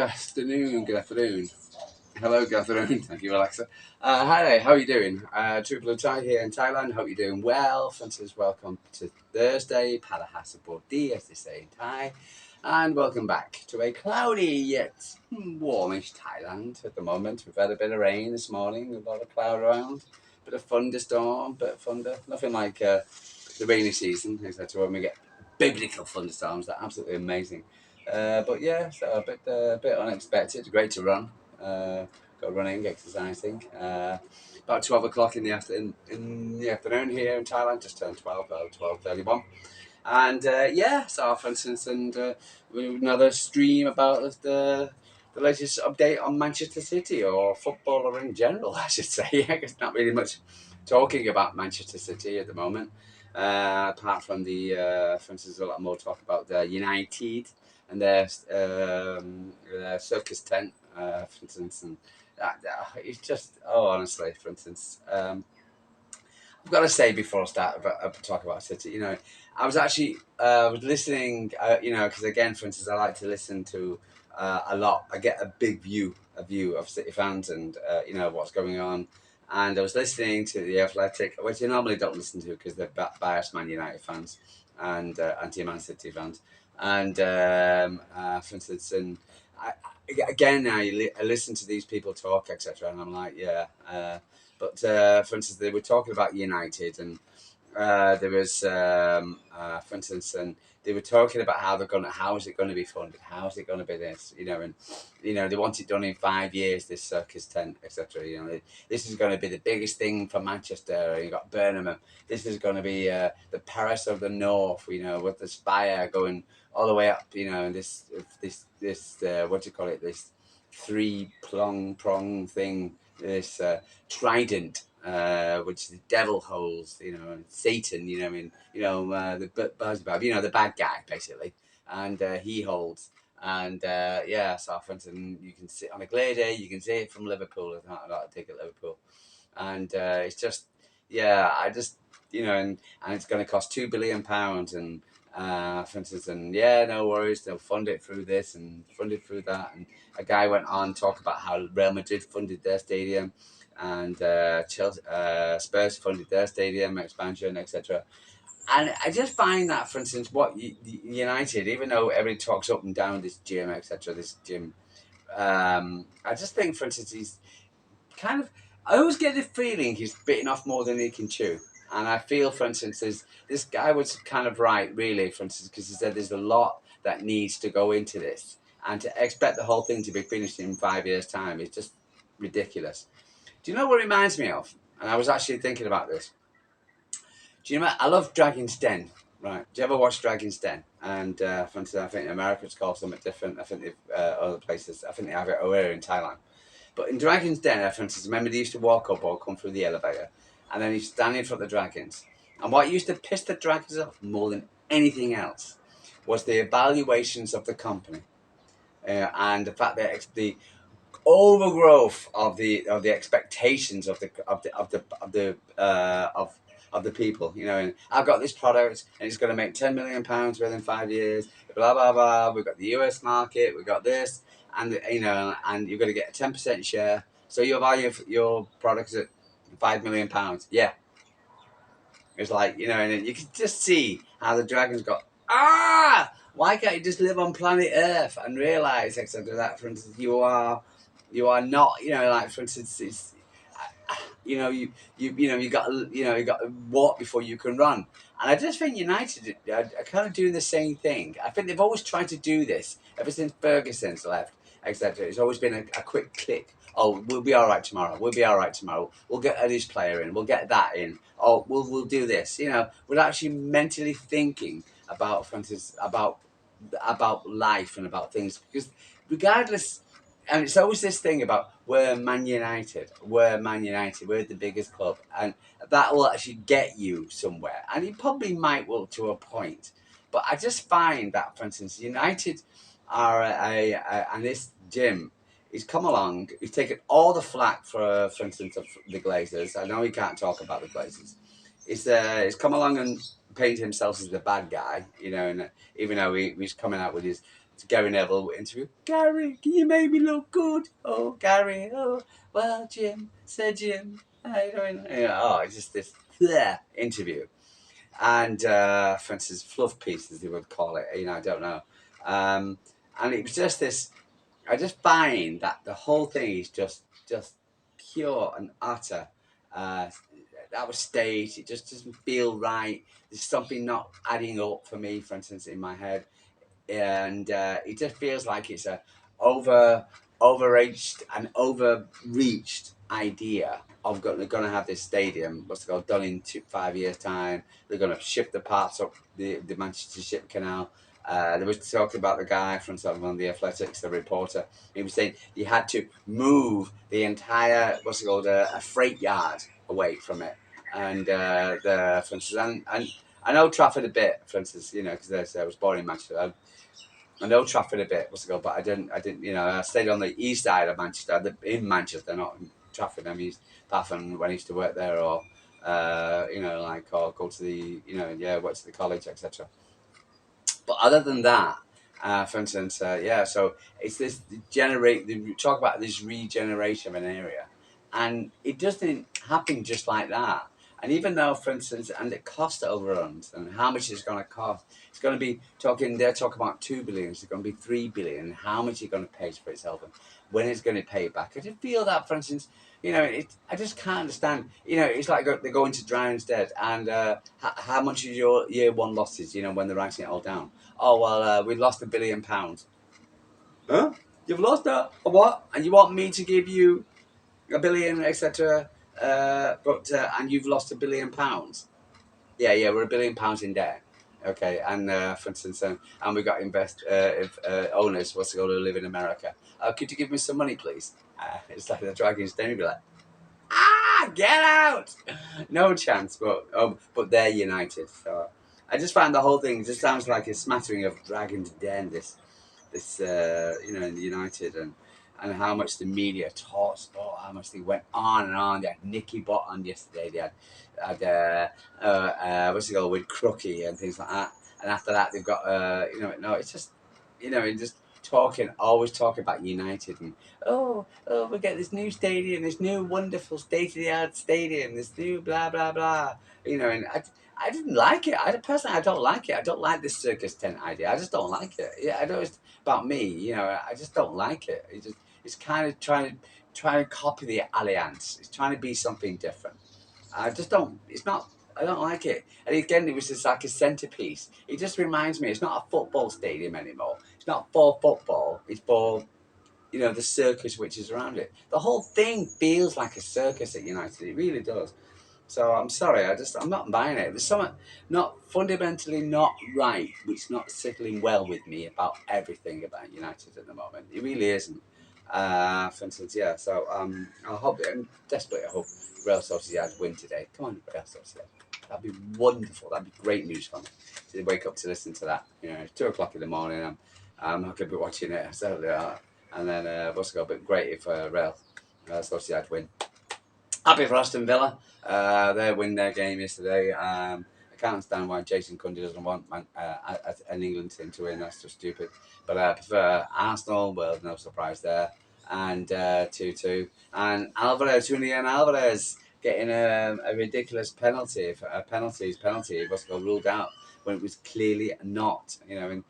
Good afternoon. Hello, good afternoon. Thank you, Alexa. Hi there, how are you doing? Triple Thai here in Thailand. Hope you're doing well. Francis, welcome to Thursday. Palahasabodi, as they say in Thai. And welcome back to a cloudy yet warmish Thailand at the moment. We've had a bit of rain this morning, a lot of cloud around, bit of thunderstorm, bit of thunder. Nothing like the rainy season, etc. When we get biblical thunderstorms, they're absolutely amazing. But yeah, so a bit unexpected. Great to run. Got running, exercising. About 12 o'clock in the afternoon here in Thailand. Just turned 12, 12:31. And so for instance, another stream about the latest update on Manchester City or football or in general, I should say. I guess not really much talking about Manchester City at the moment. Apart from for instance, a lot more talk about United and their circus tent, for instance, and it's just honestly, for instance, I've got to say before I start talk about City, I was actually was listening, because again, for instance, I like to listen to a lot. I get a view of City fans and what's going on. And I was listening to the Athletic, which I normally don't listen to because they're biased Man United fans and anti-Man City fans. And for instance, I listen to these people talk, etc., and I'm like, yeah. But for instance, they were talking about United, and there was, for instance, and they were talking about how is it going to be funded, how is it going to be this, and they want it done in 5 years, this circus tent, etc. This is going to be the biggest thing for Manchester. You got Birmingham. This is going to be the Paris of the North, with the spire going all the way up, and this what do you call it? This prong thing, this trident, which the devil holds, and Satan, the Beelzebub, the bad guy basically, and he holds. And so for instance, you can sit on a clear day, you can see it from Liverpool. It's not a lot of ticket Liverpool, and it's just, I just, and it's going to cost £2 billion, and for instance, and no worries, they'll fund it through this and fund it through that. And a guy went on to talk about how Real Madrid funded their stadium, and Chelsea, Spurs funded their stadium expansion, etc. And I just find that, for instance, United, even though everybody talks up and down this gym, etc., I just think, for instance, he's kind of, I always get the feeling he's bitten off more than he can chew. And I feel, for instance, this guy was kind of right, really, for instance, because he said there's a lot that needs to go into this. And to expect the whole thing to be finished in 5 years' time is just ridiculous. Do you know what it reminds me of? And I was actually thinking about this. Do you know, I love Dragon's Den, right? Do you ever watch Dragon's Den? And for instance, I think in America it's called something different. I think other places, I think they have it over in Thailand. But in Dragon's Den, for instance, remember they used to walk up or come through the elevator, and then you stand in front of the dragons. And what used to piss the dragons off more than anything else was the evaluations of the company, and the fact that the overgrowth of the expectations of the people. And I've got this product and it's going to make £10 million within 5 years. Blah blah blah. We've got the US market. We've got this, and and you're going to get a 10% share. So your value of your product is at £5 million. Yeah, it's like, and you can just see how the dragons got. Why can't you just live on planet Earth and realize, etc. That, for instance, you are not, like, for instance, it's, you got to walk before you can run. And I just think United are kind of doing the same thing. I think they've always tried to do this ever since Ferguson's left, etc. It's always been a quick click. Oh, we'll be all right tomorrow. We'll be all right tomorrow. We'll get this player in. We'll get that in. Oh, we'll do this. Without actually mentally thinking about, for instance, about life and about things. Because regardless, and it's always this thing about we're Man United, we're the biggest club, and that will actually get you somewhere. And it probably might will to a point. But I just find that, for instance, United are and this Jim, he's come along, he's taken all the flack for instance, of the Glazers. I know he can't talk about the Glazers. He's come along and painted himself as the bad guy, and even though he's coming out with his Gary Neville interview. Gary, can you make me look good? Oh, Gary. Oh, well, Jim. Said Jim. How you doing? Oh, it's just this interview. And for instance, fluff piece, as they would call it. I don't know. And it was just this. I just find that the whole thing is just pure and utter. Uh, that was staged. It just doesn't feel right. There's something not adding up for me, for instance, in my head, and it just feels like it's a over overreached and overreached idea of they're going to have this stadium what's it called done in 5 years time. They're going to shift the parts up the Manchester Ship Canal. There was talking about the guy from sort of on the Athletics, the reporter. He was saying he had to move the entire what's it called a freight yard away from it, and the for instance, and I know Trafford a bit, for instance, because I was born in Manchester. I know Trafford a bit, what's it called, but I didn't, I stayed on the east side of Manchester, in Manchester, not in Trafford. I mean, apart from when I used to work there, or or go to the, work to the college, etc. But other than that, for instance, so it's this talk about this regeneration of an area, and it doesn't happen just like that. And even though, for instance, and the cost overruns and how much it's going to cost, it's going to be they're talking about 2 billion, it's going to be 3 billion, how much it's going to pay for itself and when it's going to pay it back. I just feel that, for instance, I just can't understand. It's like they're going to Drown's Dead, and how much is your year one losses, when they're writing it all down? Oh, well, we lost £1 billion. Huh? You've lost a what? And you want me to give you a billion, etc. And you've lost £1 billion. Yeah, we're £1 billion in debt. Okay, and for instance, and we got owners, what's it called, who live in America. Could you give me some money, please? It's like the Dragon's Den. You'd be like, get out! No chance. But they're united. So I just find the whole thing just sounds like a smattering of Dragon's Den. This in the United, and how much the media taught sport, how much they went on and on. They had Nicky Bot on yesterday. They had what's it called, with Crookie and things like that. And after that, they've got no, it's just just always talking about United and we get this new stadium, this new wonderful state of the art stadium, this new blah blah blah. And I didn't like it. I don't like it. I don't like this circus tent idea. I just don't like it. Yeah, I know it's about me. I just don't like it. It's kind of trying to copy the Allianz. It's trying to be something different. I just don't. It's not. I don't like it. And again, it was just like a centerpiece. It just reminds me. It's not a football stadium anymore. It's not for football. It's for the circus which is around it. The whole thing feels like a circus at United. It really does. So I'm sorry, I'm not buying it. There's something not fundamentally not right, which is not settling well with me about everything about United at the moment. It really isn't. For instance, yeah. So I'm desperate. I hope Real Sociedad win today. Come on, Real Sociedad. That'd be wonderful. That'd be great news for me to wake up to listen to that. It's 2 o'clock in the morning. I'm not going to be watching it. So and then what's it got? But great if Real Sociedad win. Happy for Aston Villa. They win their game yesterday. I can't understand why Jason Conti doesn't want an England team to win. That's just stupid. But I prefer Arsenal. Well, no surprise there. And 2-2. And Julian Alvarez getting a ridiculous penalty. Penalty was ruled out when it was clearly not. And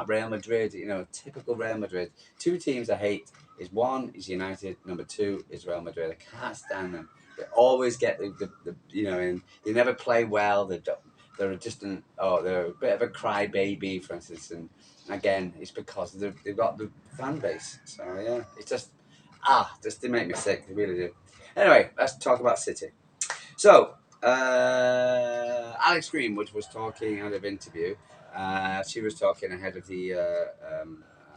Real Madrid. Typical Real Madrid. Two teams I hate. One is United, number 2 is Real Madrid. I can't stand them. They always get the and they never play well. They're just they're a bit of a crybaby, for instance. And again, it's because they've got the fan base. So yeah, it's just they make me sick. They really do. Anyway, let's talk about City. So Alex Greenwood was talking out of interview. She was talking ahead of the.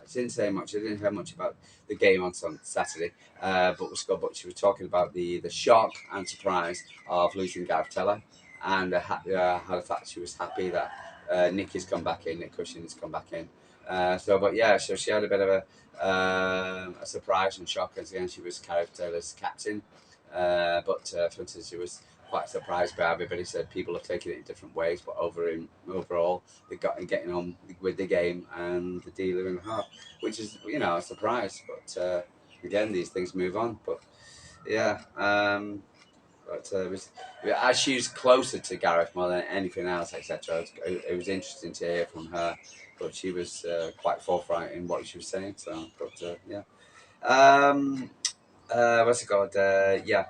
She didn't say much. I didn't hear much about the game on Saturday, but she was talking about the shock and surprise of losing Gareth Teller, and how the fact she was happy that Nick has come back in, Nick Cushing has come back in. So she had a bit of a surprise and shock as again she was Gareth Taylor's captain, but for instance she was quite surprised by everybody said people have taken it in different ways, but overall they got getting on with the game and the deal in half, which is a surprise. But again, these things move on. But yeah, but as she's closer to Gareth more than anything else, etc. It was interesting to hear from her, but she was quite forthright in what she was saying. So, but yeah. Um, what's it called? Yeah.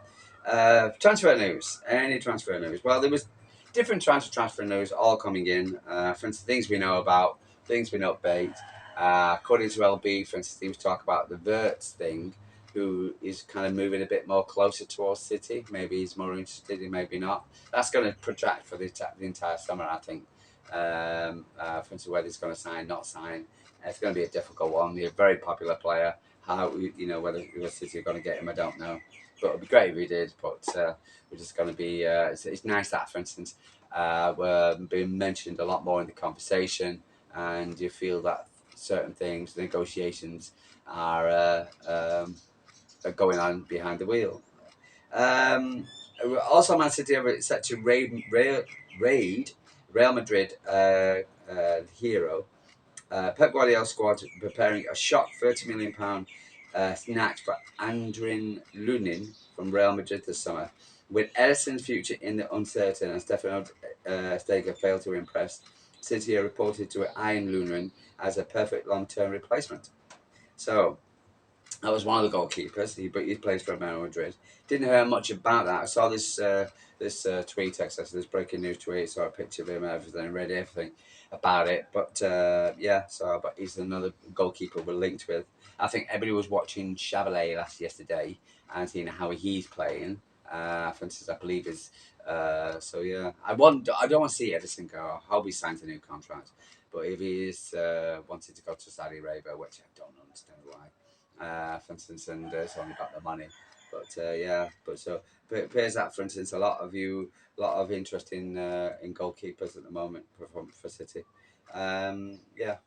Transfer news. Any transfer news? Well, there was different transfer news all coming in. For instance, things we know about, things we not bait. According to LB, for instance, he was talking about the Verts thing, who is kind of moving a bit more closer towards City. Maybe he's more interested, maybe not. That's going to protract for the entire summer, I think. For instance, whether he's going to sign, not sign. It's going to be a difficult one. He's a very popular player. How whether City are going to get him, I don't know. But it'd be great if we did. But we're just going to be. It's nice that, for instance, we're being mentioned a lot more in the conversation, and you feel that certain things, negotiations, are going on behind the wheel. Also, Man City are set to raid Real Madrid hero. Pep Guardiola's squad preparing a shock £30 million snatch for Andrin Lunin from Real Madrid this summer. With Edison's future in the uncertain and Stefano Stega failed to impress, City are reported to eyeing Lunin as a perfect long-term replacement. So, that was one of the goalkeepers. He plays for Real Madrid. Didn't hear much about that. I saw this tweet, this breaking news tweet. Saw a picture of him and everything. Read everything about it. But but he's another goalkeeper we're linked with. I think everybody was watching Chavalet yesterday and seeing how he's playing. For instance, I believe is so yeah. I don't want to see Edison go. I hope he signs a new contract. But if he is wanted to go to Saudi Arabia, which I don't understand why. For instance, and it's only got the money. But it appears that, for instance, a lot of interest in goalkeepers at the moment for City. Yeah,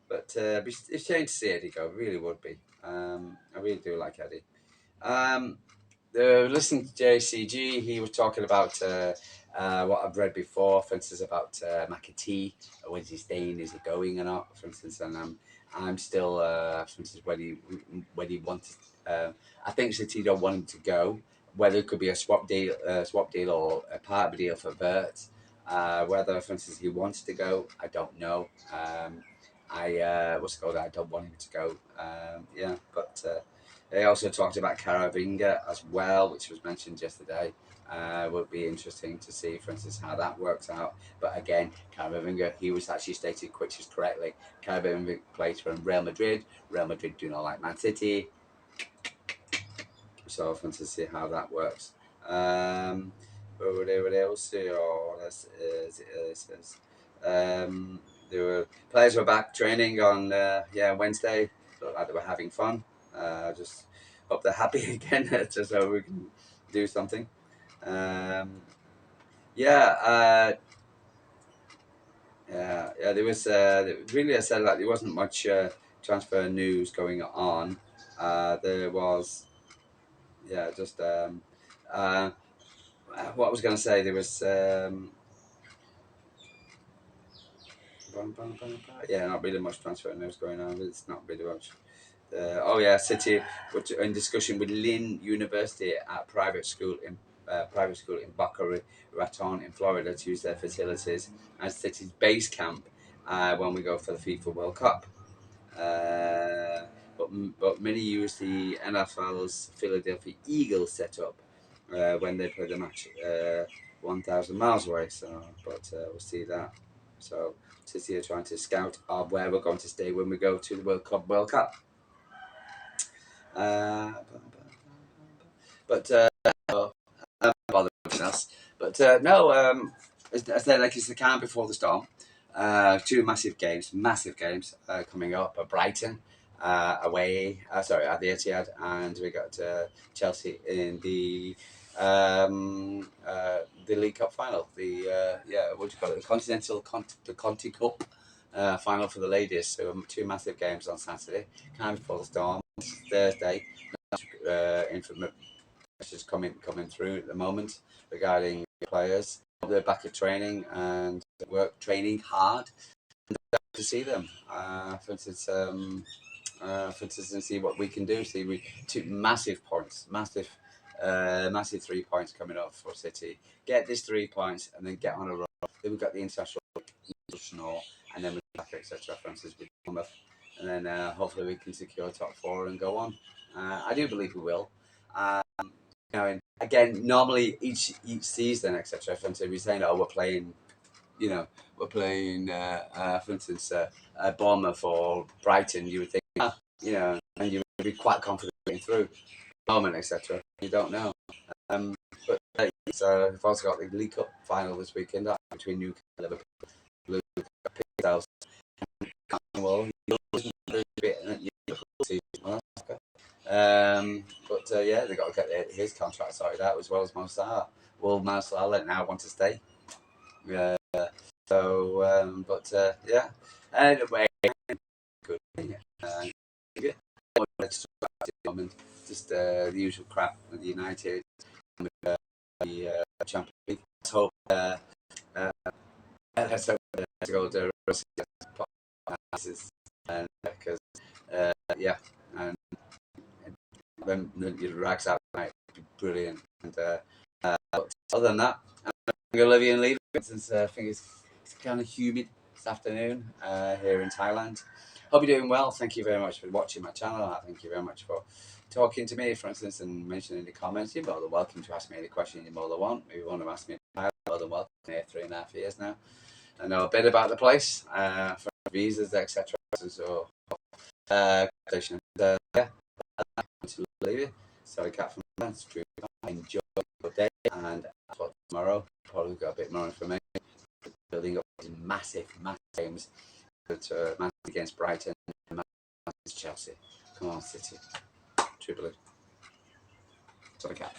but it's a shame to see Eddie go. It really would be. I really do like Eddie. Listening to JCG, he was talking about what I've read before, for instance, about Mcfc. When's he staying? Is he going or not? For instance, and I'm still, for instance, when he wanted. I think City don't want him to go. Whether it could be a swap deal or a part of a deal for Vert. Whether, for instance, he wants to go, I don't know. What's it called? I don't want him to go. Yeah, but. They also talked about Caravinga as well, which was mentioned yesterday. Would be interesting to see, for instance, how that works out. But again, Caravinga, he was actually stated which is correctly. Caravinga plays for Real Madrid. Real Madrid do not like Man City. So, for instance, see how that works. What else? Players were back training on Wednesday. Looked like they were having fun. Just hope they're happy again, just so we can do something. Yeah. There was really, I said, like there wasn't much transfer news going on. There was, just what I was going to say. There was not really much transfer news going on. It's not really much. City were in discussion with Lynn University at private school in Boca Raton in Florida to use their facilities as City's base camp when we go for the FIFA World Cup. But many use the NFL's Philadelphia Eagles setup when they play the match 1,000 miles away. So, but we'll see that. So City are trying to scout where we're going to stay when we go to the World Cup. I said, like, it's the calm before the storm. Two massive games coming up. Brighton away, at the Etihad, and we got Chelsea in the League Cup final. What do you call it? The Conti Cup final for the ladies. So two massive games on Saturday. Calm before the storm. Thursday. messages coming through at the moment regarding players. They're back at training and training hard. To see them, for instance, and see what we can do. See, we took massive points, massive 3 points coming up for City. Get this 3 points and then get on a roll. Then we've got the international, and then we back, etc. For instance, with Bournemouth, and then hopefully we can secure top 4 and go on. I do believe we will. You know, and again, normally each season, etc. For instance, we're saying, oh, we're playing. You know, we're playing, for instance, Bournemouth or Brighton. You would think, you know, and you would be quite confident going through. Moment, etc. You don't know. But we've also got the League Cup final this weekend between Newcastle and Liverpool. Picks well, yeah, they've got to get his contract sorted out as well as Mo Salah. Will Mo Salah now want to stay? Yeah. Yeah. Anyway, good. Yeah. Just the usual crap with United, the Champions League. Let's hope. Let's hope to go to and because yeah, and when your rags out tonight, it'd be brilliant. And but other than that, I'm going to leave you and leave since I think it's kind of humid this afternoon here in Thailand. Hope you're doing well. Thank you very much for watching my channel. Thank you very much for talking to me, for instance, and mentioning in the comments. You're more than welcome to ask me any question you more than want. Maybe you want to ask me, more than welcome. I'm here 3.5 years now. I know a bit about the place, for visas, etc. So, yeah, to leave you. So I got from that. Enjoy your day, and tomorrow probably got a bit more information. Building up these massive games, but Man against Brighton, and Man against Chelsea. Come on, City, Triple. That's what I got.